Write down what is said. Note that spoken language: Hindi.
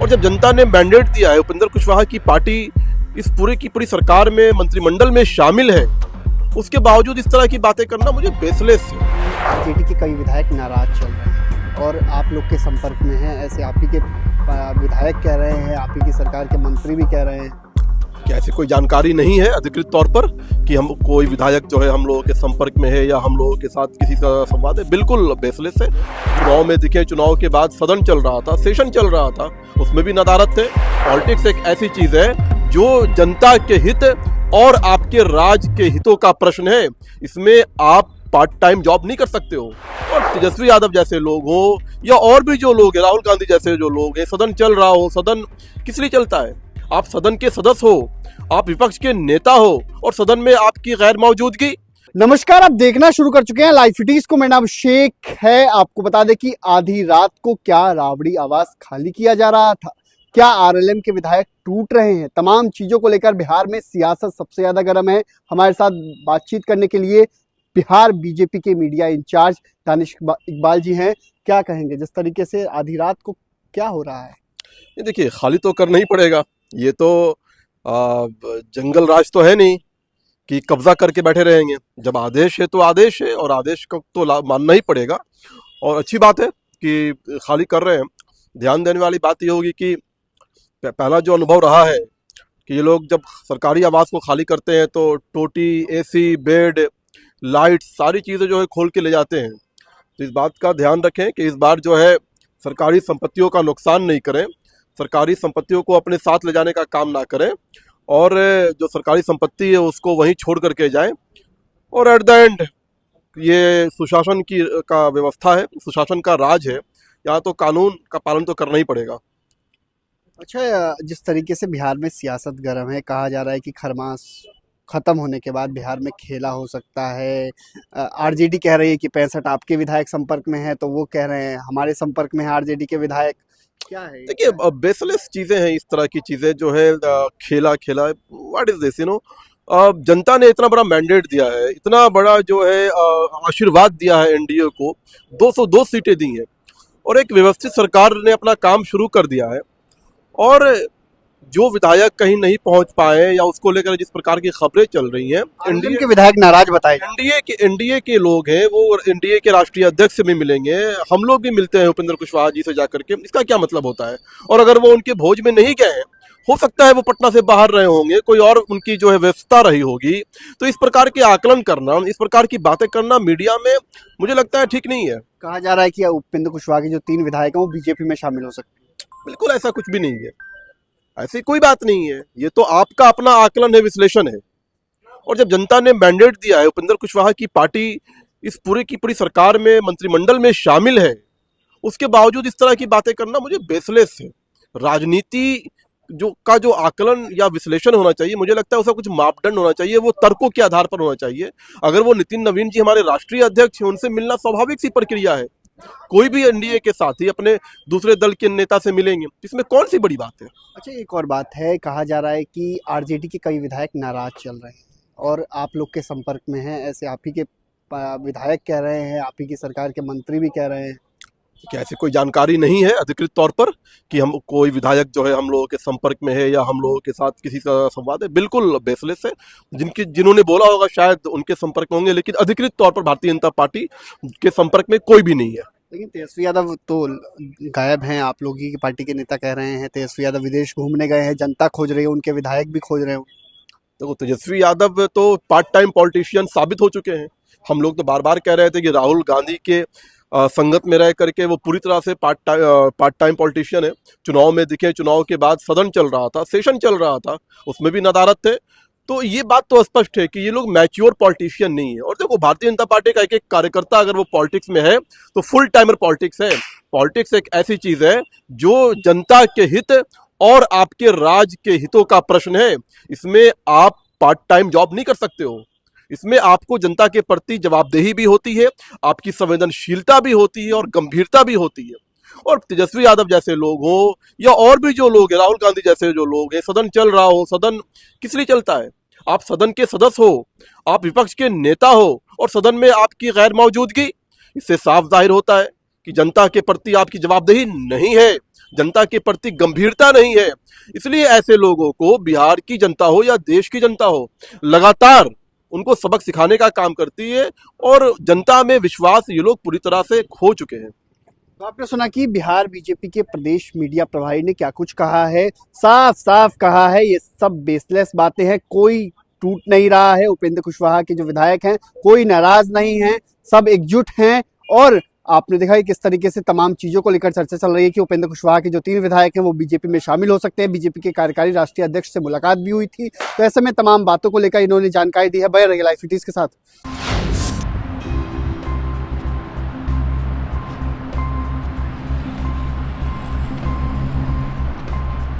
और जब जनता ने मैंडेट दिया है, उपेंद्र कुशवाहा की पार्टी इस पूरी की पूरी सरकार में, मंत्रिमंडल में शामिल है, उसके बावजूद इस तरह की बातें करना मुझे बेसलेस है। आरजेडी के कई विधायक नाराज चल रहे हैं और आप लोग के संपर्क में हैं, ऐसे आप ही के विधायक कह रहे हैं, आप ही की सरकार के मंत्री भी कह रहे हैं। क्या ऐसी कोई जानकारी नहीं है अधिकृत तौर पर कि हम कोई विधायक जो है हम लोगों के संपर्क में है या हम लोगों के साथ किसी का संवाद है? बिल्कुल बेसलेस है। चुनाव में दिखे, चुनाव के बाद सदन चल रहा था, सेशन चल रहा था, उसमें भी नदारत थे। पॉलिटिक्स एक ऐसी चीज है जो जनता के हित और आपके राज के हितों का प्रश्न है। इसमें आप पार्ट टाइम जॉब नहीं कर सकते हो। और तेजस्वी यादव जैसे लोग हो या और भी जो लोग हैं, राहुल गांधी जैसे जो लोग हैं, सदन चल रहा हो, सदन किस लिए चलता है? आप सदन के सदस्य हो, आप विपक्ष के नेता हो और सदन में आपकी गैर मौजूदगी। नमस्कार, आप देखना शुरू कर चुके हैं लाइव फिटीज को। मेरा नाम शेख है। आपको बता दें कि आधी रात को क्या राबड़ी आवास खाली किया जा रहा था, क्या आरएलएम के विधायक टूट रहे हैं, तमाम चीजों को लेकर बिहार में सियासत सबसे ज्यादा गर्म है। हमारे साथ बातचीत करने के लिए बिहार बीजेपी के मीडिया इंचार्ज दानिश इकबाल जी हैं। क्या कहेंगे जिस तरीके से आधी रात को क्या हो रहा है? ये देखिए, खाली तो करना ही पड़ेगा। ये तो जंगल राज तो है नहीं कि कब्जा करके बैठे रहेंगे। जब आदेश है तो आदेश है और आदेश को तो मानना ही पड़ेगा। और अच्छी बात है कि खाली कर रहे हैं। ध्यान देने वाली बात ये होगी कि पहला जो अनुभव रहा है कि ये लोग जब सरकारी आवास को खाली करते हैं तो टोटी, एसी, बेड, लाइट, सारी चीज़ें जो है खोल के ले जाते हैं। तो इस बात का ध्यान रखें कि इस बार जो है सरकारी संपत्तियों का नुकसान नहीं करें, सरकारी संपत्तियों को अपने साथ ले जाने का काम ना करें और जो सरकारी संपत्ति है उसको वहीं छोड़ करके जाएं। और एट द एंड ये सुशासन की का व्यवस्था है, सुशासन का राज है, यहाँ तो कानून का पालन तो करना ही पड़ेगा। अच्छा, जिस तरीके से बिहार में सियासत गर्म है, कहा जा रहा है कि खरमास खत्म होने के बाद बिहार में खेला हो सकता है। आरजेडी कह रही है कि 65 आपके विधायक संपर्क में हैं, तो वो कह रहे हैं हमारे संपर्क में है आरजेडी के विधायक। क्या है? देखिए, बेसलेस चीजें हैं, इस तरह की चीजें जो है खेला व्हाट इज दिस, जनता ने इतना बड़ा मैंडेट दिया है, इतना बड़ा जो है आशीर्वाद दिया है एनडीए को, 202 सीटें दी हैं और एक व्यवस्थित सरकार ने अपना काम शुरू कर दिया है। और जो विधायक कहीं नहीं पहुंच पाए या उसको लेकर जिस प्रकार की खबरें चल रही हैं, एनडीए के विधायक नाराज बताए। एनडीए के लोग हैं, वो एनडीए के राष्ट्रीय अध्यक्ष से भी मिलेंगे, हम लोग भी मिलते हैं उपेंद्र कुशवाहा जी से जाकर के। इसका क्या मतलब होता है? और अगर वो उनके भोज में नहीं गए हैं, हो सकता है वो पटना से बाहर रहे होंगे, कोई और उनकी जो है व्यवस्था रही होगी। तो इस प्रकार के आकलन करना, इस प्रकार की बातें करना मीडिया में मुझे लगता है ठीक नहीं है। कहा जा रहा है कि उपेंद्र कुशवाहा के जो 3 विधायक हैं वो बीजेपी में शामिल हो सकते हैं। बिल्कुल ऐसा कुछ भी नहीं है, ऐसी कोई बात नहीं है। ये तो आपका अपना आकलन है, विश्लेषण है। और जब जनता ने मैंडेट दिया है, उपेंद्र कुशवाहा की पार्टी इस पूरी की पूरी सरकार में, मंत्रिमंडल में शामिल है, उसके बावजूद इस तरह की बातें करना मुझे बेसलेस है। राजनीति जो आकलन या विश्लेषण होना चाहिए, मुझे लगता है उसका कुछ मापदंड होना चाहिए, वो तर्कों के आधार पर होना चाहिए। अगर वो नितिन नवीन जी हमारे राष्ट्रीय अध्यक्ष हैं, उनसे मिलना स्वाभाविक सी प्रक्रिया है। कोई भी एनडीए के साथी अपने दूसरे दल के नेता से मिलेंगे, इसमें कौन सी बड़ी बात है? अच्छा, एक और बात है, कहा जा रहा है कि आरजेडी के कई विधायक नाराज चल रहे हैं और आप लोग के संपर्क में हैं, ऐसे आप ही के विधायक कह रहे हैं, आप ही की सरकार के मंत्री भी कह रहे हैं। क्या ऐसी कोई जानकारी नहीं है अधिकृत तौर पर कि हम कोई विधायक जो है हम लोगों के संपर्क में है या हम लोगों के साथ किसी का संवाद है? बिल्कुल बेसलेस है। जिन्होंने बोला होगा शायद उनके संपर्क में होंगे, लेकिन अधिकृत तौर पर भारतीय जनता पार्टी के संपर्क में कोई भी नहीं है। लेकिन तेजस्वी यादव तो गायब हैं, आप लोग ही की पार्टी के नेता कह रहे हैं। तेजस्वी यादव विदेश घूमने गए हैं, जनता खोज रही है, उनके विधायक भी खोज रहे हैं। तो तेजस्वी यादव तो पार्ट टाइम पॉलिटिशियन साबित हो चुके हैं। हम लोग तो बार बार कह रहे थे कि राहुल गांधी के संगत में रह करके वो पूरी तरह से पार्ट टाइम पॉलिटिशियन है। चुनाव में दिखे, चुनाव के बाद सदन चल रहा था, सेशन चल रहा था, उसमें भी नदारत थे। तो ये बात तो स्पष्ट है कि ये लोग मैच्योर पॉलिटिशियन नहीं है। और देखो, भारतीय जनता पार्टी का एक एक कार्यकर्ता अगर वो पॉलिटिक्स में है तो फुल टाइमर पॉलिटिक्स है। पॉलिटिक्स एक ऐसी चीज है जो जनता के हित और आपके राज के हितों का प्रश्न है। इसमें आप पार्ट टाइम जॉब नहीं कर सकते हो। इसमें आपको जनता के प्रति जवाबदेही भी होती है, आपकी संवेदनशीलता भी होती है और गंभीरता भी होती है। और तेजस्वी यादव जैसे लोग हो या और भी जो लोग हैं, राहुल गांधी जैसे जो लोग हैं, सदन चल रहा हो, सदन किस लिए चलता है? आप सदन के सदस्य हो, आप विपक्ष के नेता हो और सदन में आपकी गैर मौजूदगी, इससे साफ जाहिर होता है कि जनता के प्रति आपकी जवाबदेही नहीं है। जनता के प्रति गंभीरता नहीं है। इसलिए ऐसे लोगों को बिहार की जनता हो या देश की जनता हो, लगातार उनको सबक सिखाने का काम करती है और जनता में विश्वास ये लोग पूरी तरह से खो चुके हैं। तो आपने सुना कि बिहार बीजेपी के प्रदेश मीडिया प्रभारी ने क्या कुछ कहा है। साफ साफ कहा है ये सब बेसलेस बातें हैं, कोई टूट नहीं रहा है। उपेंद्र कुशवाहा के जो विधायक हैं कोई नाराज नहीं है, सब एकजुट हैं। और आपने देखा कि किस तरीके से तमाम चीजों को लेकर चर्चा चल रही है कि उपेंद्र कुशवाहा के जो 3 विधायक हैं वो बीजेपी में शामिल हो सकते हैं। बीजेपी के कार्यकारी राष्ट्रीय अध्यक्ष से मुलाकात भी हुई थी। तो ऐसे में तमाम बातों को लेकर इन्होंने जानकारी दी है। बने रहिए लाइव सिटीज के साथ।